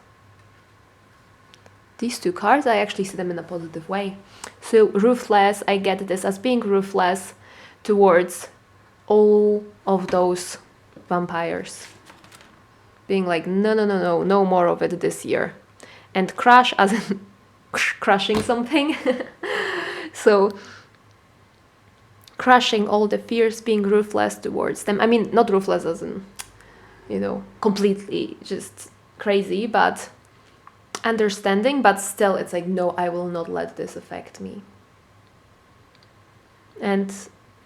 these 2 cards, I actually see them in a positive way. So ruthless, I get this as being ruthless towards all of those vampires. Being like, no more of it this year. And crush as in crushing something. So crushing all the fears, being ruthless towards them. I mean, not ruthless as in, you know, completely just crazy, but understanding, but still it's like, no, I will not let this affect me. And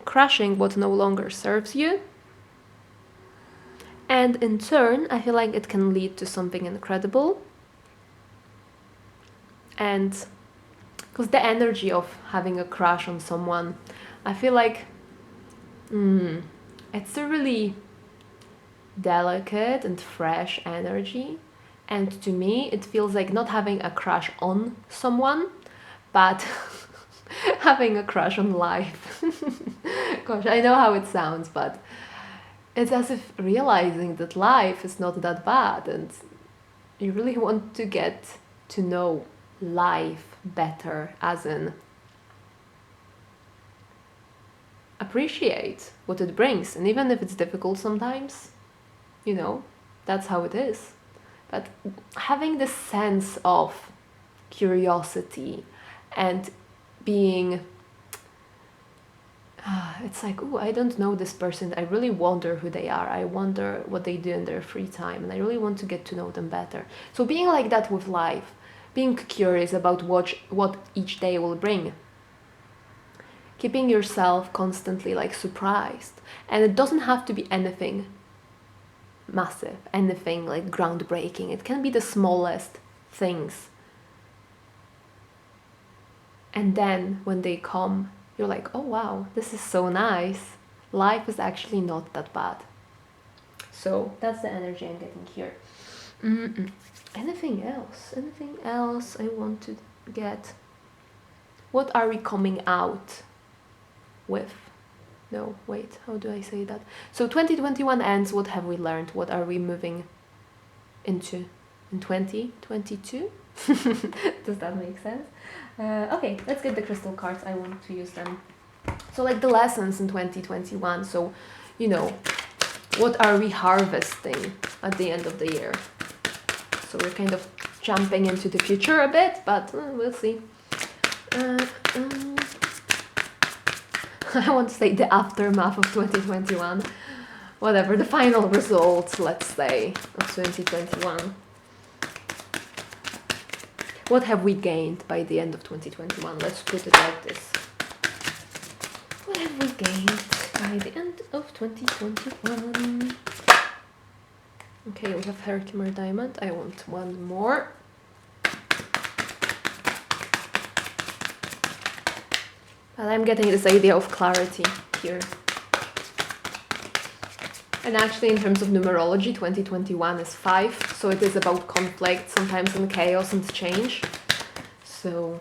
crushing what no longer serves you. And in turn, I feel like it can lead to something incredible. And because the energy of having a crush on someone, I feel like it's a really delicate and fresh energy. And to me, it feels like not having a crush on someone, but having a crush on life. Gosh, I know how it sounds, but it's as if realizing that life is not that bad, and you really want to get to know life better, as in appreciate what it brings. And even if it's difficult sometimes, you know, that's how it is. But having this sense of curiosity and being, it's like, oh, I don't know this person. I really wonder who they are. I wonder what they do in their free time. And I really want to get to know them better. So being like that with life, being curious about what each day will bring. Keeping yourself constantly like surprised. And it doesn't have to be anything massive, anything like groundbreaking. It can be the smallest things. And then when they come, you're like, oh wow, this is so nice. Life is actually not that bad. So that's the energy I'm getting here. Anything else? Anything else I want to get? What are we coming out with? No, wait, how do I say that? So 2021 ends, what have we learned? What are we moving into in 2022? Does that make sense? Okay, let's get the crystal cards. I want to use them. So like the lessons in 2021. So, you know, what are we harvesting at the end of the year? So we're kind of jumping into the future a bit, but we'll see. I want to say the aftermath of 2021. Whatever, the final results, let's say, of 2021. What have we gained by the end of 2021? Let's put it like this. What have we gained by the end of 2021? Okay, we have Herkimer Diamond. I want one more. But I'm getting this idea of clarity here. And actually, in terms of numerology, 2021 is 5, so it is about conflict, sometimes in chaos and change. So,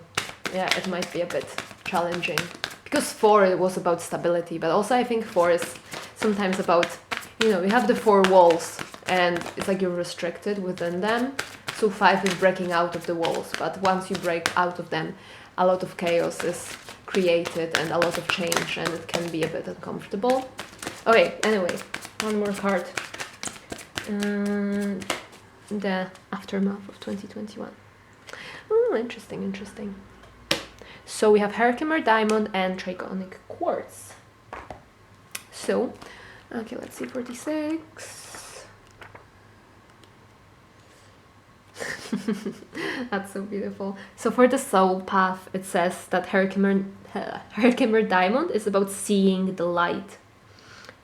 yeah, it might be a bit challenging. Because 4, it was about stability, but also I think 4 is sometimes about, you know, you have the 4 walls, and it's like you're restricted within them. So 5 is breaking out of the walls, but once you break out of them, a lot of chaos is created and a lot of change, and it can be a bit uncomfortable. Okay, anyway. One more card. The aftermath of 2021. Oh, interesting, interesting. So we have Herkimer Diamond and Trigonic Quartz. So, okay, let's see, 46. That's so beautiful. So for the soul path, it says that Herkimer Diamond is about seeing the light.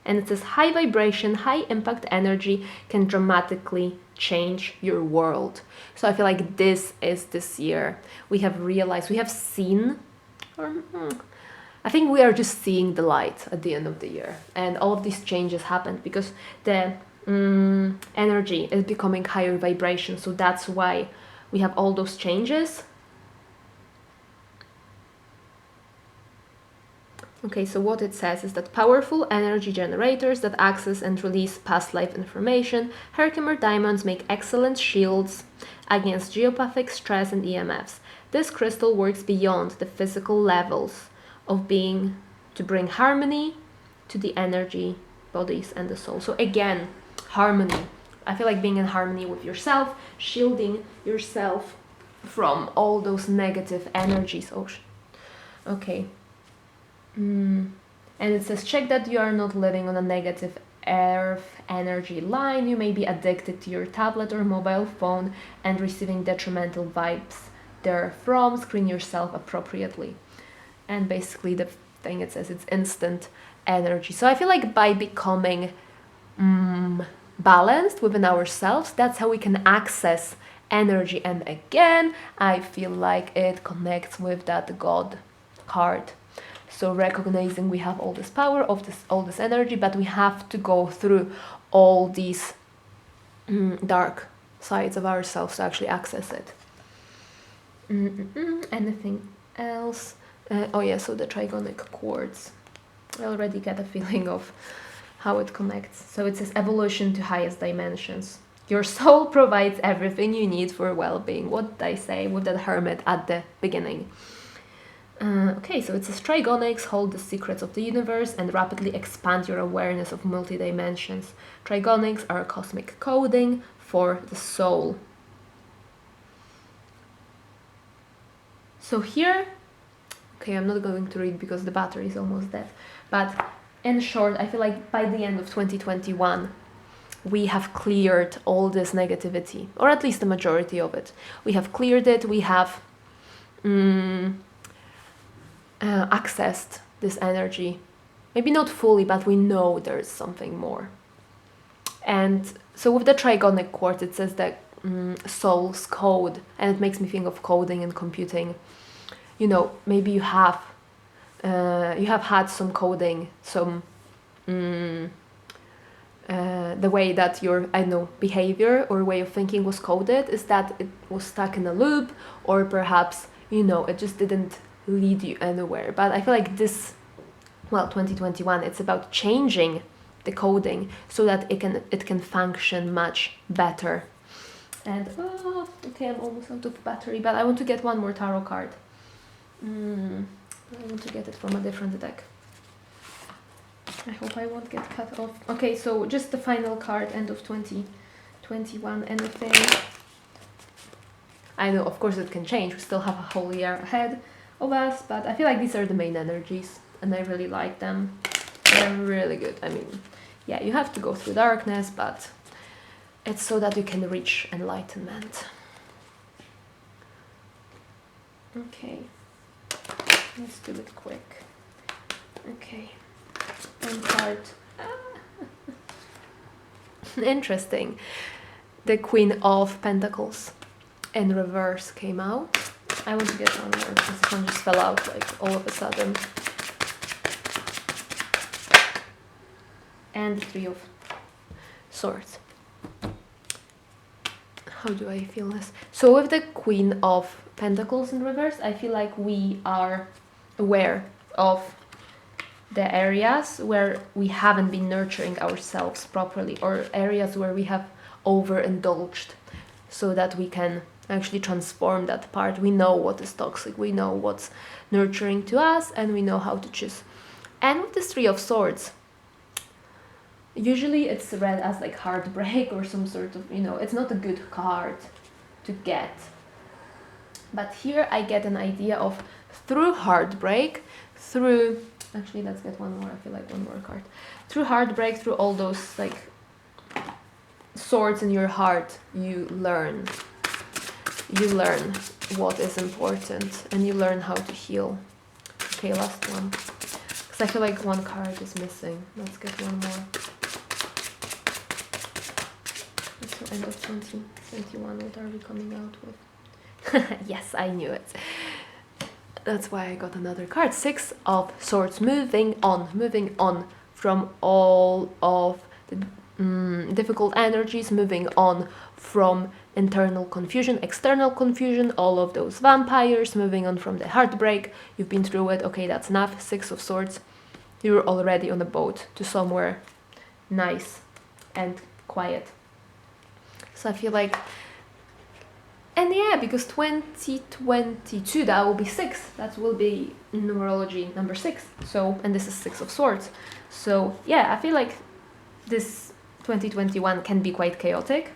And it says high vibration, high impact energy can dramatically change your world. So I feel like this is this year. We have realized, we have seen, I think we are just seeing the light at the end of the year. And all of these changes happened because the energy is becoming higher vibration. So that's why we have all those changes. Okay, so what it says is that powerful energy generators that access and release past life information, Herkimer diamonds make excellent shields against geopathic stress and EMFs. This crystal works beyond the physical levels of being to bring harmony to the energy, bodies, and the soul. So again, harmony. I feel like being in harmony with yourself, shielding yourself from all those negative energies. Oh, okay. And it says, check that you are not living on a negative earth energy line. You may be addicted to your tablet or mobile phone and receiving detrimental vibes therefrom. Screen yourself appropriately. And basically the thing it says, it's instant energy. So I feel like by becoming balanced within ourselves, that's how we can access energy. And again, I feel like it connects with that God card. So recognizing we have all this power, all this energy, but we have to go through all these dark sides of ourselves to actually access it. Anything else? Oh yeah, so the trigonic quartz. I already get a feeling of how it connects. So it says evolution to highest dimensions. Your soul provides everything you need for well-being. What did I say with that hermit at the beginning? Okay, so it says trigonics hold the secrets of the universe and rapidly expand your awareness of multi-dimensions. Trigonics are cosmic coding for the soul. So here, okay, I'm not going to read because the battery is almost dead, but in short, I feel like by the end of 2021, we have cleared all this negativity, or at least the majority of it. We have cleared it, we have accessed this energy. Maybe not fully, but we know there's something more. And so with the trigonic quartz, it says that soul's code, and it makes me think of coding and computing. You know, maybe you have had some coding, some the way that your, I don't know, behavior or way of thinking was coded is that it was stuck in a loop, or perhaps, you know, it just didn't lead you anywhere. But I feel like this, well, 2021, it's about changing the coding so that it can function much better. And okay, I'm almost out of battery, but I want to get one more tarot card. I want to get it from a different deck. I hope I won't get cut off. Okay, so just the final card, end of 2021, anything. I know, of course, it can change. We still have a whole year ahead of us, but I feel like these are the main energies, and I really like them. They're really good. I mean, yeah, you have to go through darkness, but it's so that you can reach enlightenment. Okay, let's do it quick. Okay, one card. Interesting. The Queen of Pentacles in reverse came out. I want to get one more because this one just fell out like all of a sudden. And the Three of Swords. How do I feel this? So with the Queen of Pentacles in reverse, I feel like we are aware of the areas where we haven't been nurturing ourselves properly, or areas where we have overindulged, so that we can actually transform that part. We know what is toxic, we know what's nurturing to us, and we know how to choose. And with this Three of Swords, usually it's read as like heartbreak or some sort of, you know, it's not a good card to get. But here I get an idea of through heartbreak, through, actually let's get one more, I feel like one more card. Through heartbreak, through all those like swords in your heart, you learn what is important, and you learn how to heal. Okay, last one, because I feel like one card is missing. Let's get one more. So end of 2021, what are we coming out with? Yes, I knew it. That's why I got another card. Six of Swords, moving on from all of the difficult energies, moving on from internal confusion, external confusion, all of those vampires, moving on from the heartbreak. You've been through it. Okay, that's enough. Six of Swords. You're already on a boat to somewhere nice and quiet. So I feel like, and yeah, because 2022, that will be 6. That will be numerology number 6. So, and this is 6 of Swords. So yeah, I feel like this 2021 can be quite chaotic,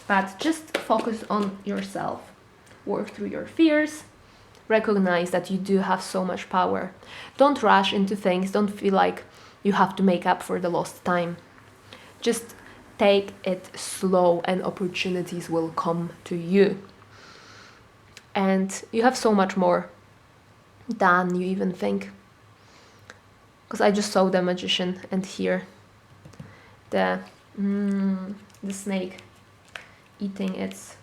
but just focus on yourself. Work through your fears. Recognize that you do have so much power. Don't rush into things. Don't feel like you have to make up for the lost time. Just take it slow and opportunities will come to you. And you have so much more than you even think. Because I just saw the Magician, and here the snake eating its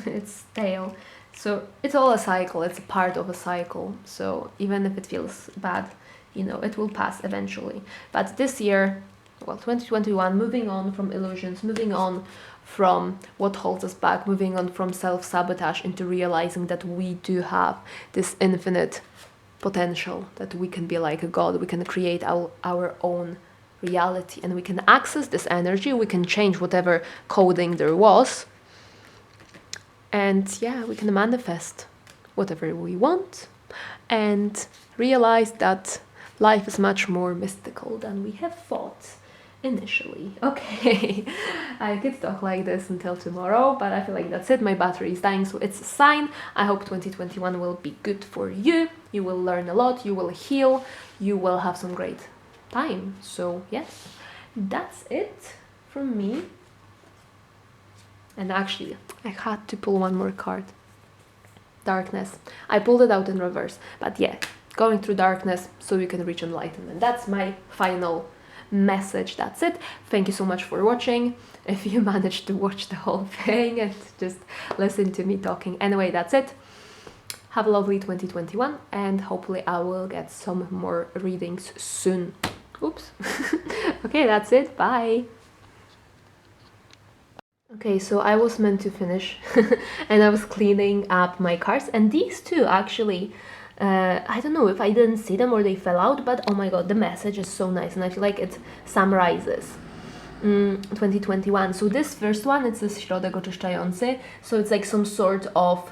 its tail. So it's all a cycle, it's a part of a cycle. So even if it feels bad, you know, it will pass eventually. But this year, well, 2021, moving on from illusions, moving on from what holds us back, moving on from self-sabotage into realizing that we do have this infinite potential, that we can be like a god, we can create our own reality, and we can access this energy, we can change whatever coding there was, and yeah, we can manifest whatever we want and realize that life is much more mystical than we have thought initially. Okay, I could talk like this until tomorrow, but I feel like that's it. My battery is dying, so it's a sign. I hope 2021 will be good for you. You will learn a lot, you will heal, you will have some great time. So yes, that's it from me. And actually, I had to pull one more card. Darkness. I pulled it out in reverse, but yeah, going through darkness so you can reach enlightenment. That's my final message. That's it. Thank you so much for watching. If you managed to watch the whole thing and just listen to me talking. Anyway, that's it. Have a lovely 2021, and hopefully I will get some more readings soon. Oops. Okay, that's it. Bye. Okay, so I was meant to finish and I was cleaning up my cards, and these two actually, I don't know if I didn't see them or they fell out, but oh my god, the message is so nice and I feel like it summarizes 2021. So this first one, it says środek oczyszczający, so it's like some sort of,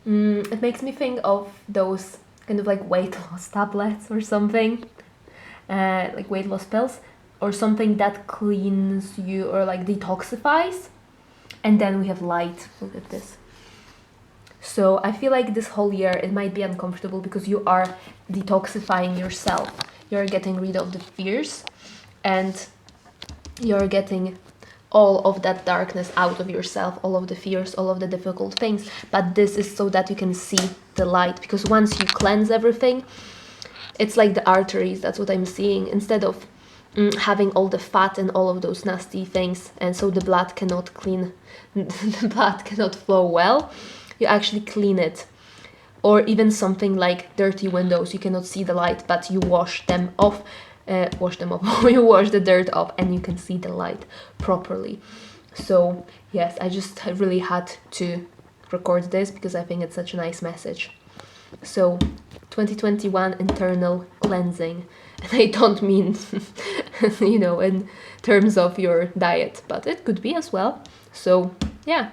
it makes me think of those kind of like weight loss tablets or something, like weight loss pills or something that cleans you or like detoxifies. And then we have light. Look at this. So I feel like this whole year it might be uncomfortable because you are detoxifying yourself. You're getting rid of the fears and you're getting all of that darkness out of yourself, all of the fears, all of the difficult things. But this is so that you can see the light, because once you cleanse everything, it's like the arteries, that's what I'm seeing, instead of having all the fat and all of those nasty things, and so the blood cannot the blood cannot flow well, you actually clean it. Or even something like dirty windows, you cannot see the light, but you wash them off, you wash the dirt off and you can see the light properly. So yes, I just really had to record this because I think it's such a nice message. So 2021 internal cleansing, and I don't mean you know, in terms of your diet, but it could be as well. So yeah,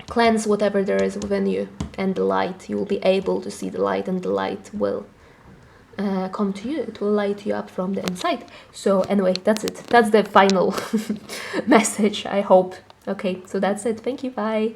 cleanse whatever there is within you, and the light, you will be able to see the light, and the light will come to you. It will light you up from the inside. So anyway, that's it. That's the final message, I hope. Okay, so that's it. Thank you. Bye.